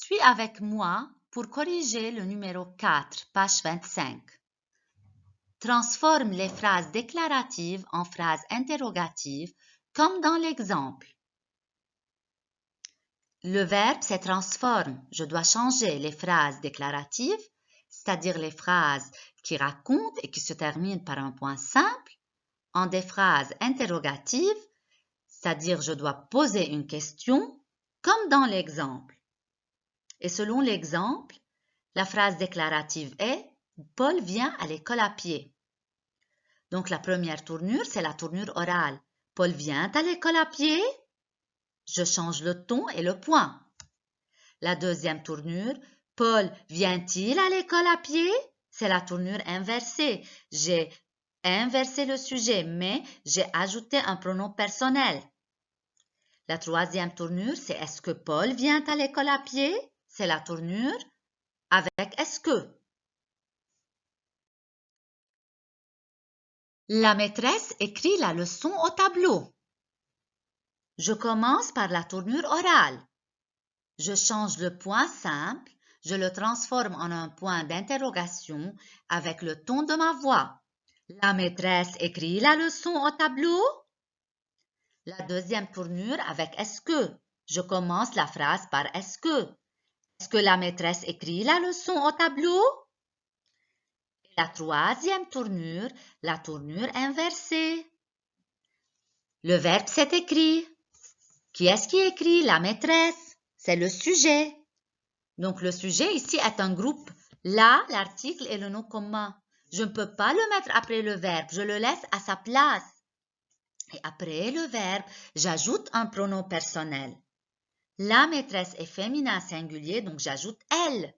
Suis avec moi pour corriger le numéro 4, page 25. Transforme les phrases déclaratives en phrases interrogatives, comme dans l'exemple. Le verbe se transforme. Je dois changer les phrases déclaratives, c'est-à-dire les phrases qui racontent et qui se terminent par un point simple, en des phrases interrogatives, c'est-à-dire je dois poser une question, comme dans l'exemple. Et selon l'exemple, la phrase déclarative est « Paul vient à l'école à pied ». Donc la première tournure, c'est la tournure orale. « Paul vient à l'école à pied ». Je change le ton et le point. La deuxième tournure, « Paul vient-il à l'école à pied ?» C'est la tournure inversée. J'ai inversé le sujet, mais j'ai ajouté un pronom personnel. La troisième tournure, c'est « Est-ce que Paul vient à l'école à pied ?» C'est la tournure avec « Est-ce que ?» La maîtresse écrit la leçon au tableau. Je commence par la tournure orale. Je change le point simple, je le transforme en un point d'interrogation avec le ton de ma voix. La maîtresse écrit la leçon au tableau. La deuxième tournure avec « Est-ce que ?» Je commence la phrase par « Est-ce que ?» Est-ce que la maîtresse écrit la leçon au tableau? Et la troisième tournure, la tournure inversée. Le verbe s'est écrit. Qui est-ce qui écrit? La maîtresse. C'est le sujet. Donc le sujet ici est un groupe. Là, l'article et le nom commun. Je ne peux pas le mettre après le verbe. Je le laisse à sa place. Et après le verbe, j'ajoute un pronom personnel. La maîtresse est féminin singulier, donc j'ajoute elle.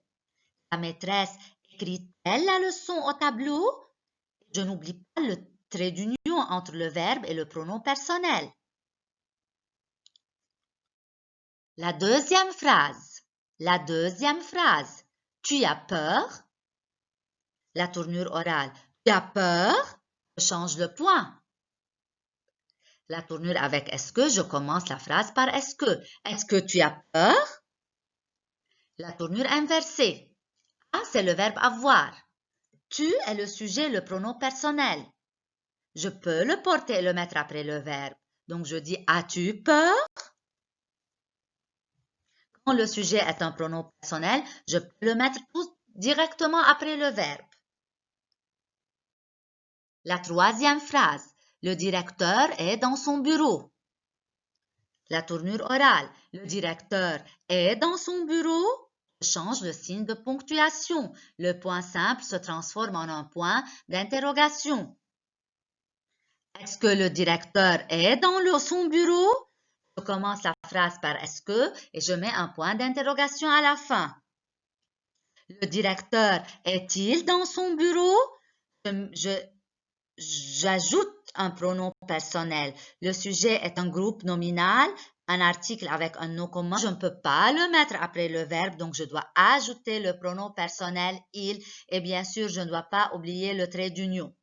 La maîtresse écrit-elle la leçon au tableau? Je n'oublie pas le trait d'union entre le verbe et le pronom personnel. La deuxième phrase. Tu as peur? La tournure orale. Tu as peur? Je change le point. La tournure avec est-ce que, je commence la phrase par est-ce que. Est-ce que tu as peur? La tournure inversée. A, c'est le verbe avoir. Tu est le sujet, le pronom personnel. Je peux le porter et le mettre après le verbe. Donc, je dis as-tu peur? Quand le sujet est un pronom personnel, je peux le mettre tout directement après le verbe. La troisième phrase. Le directeur est dans son bureau. La tournure orale. Le directeur est dans son bureau. Je change le signe de ponctuation. Le point simple se transforme en un point d'interrogation. Est-ce que le directeur est dans son bureau? Je commence la phrase par est-ce que et je mets un point d'interrogation à la fin. Le directeur est-il dans son bureau? J'ajoute un pronom personnel. Le sujet est un groupe nominal, un article avec un nom commun. Je ne peux pas le mettre après le verbe, donc je dois ajouter le pronom personnel il et bien sûr, je ne dois pas oublier le trait d'union.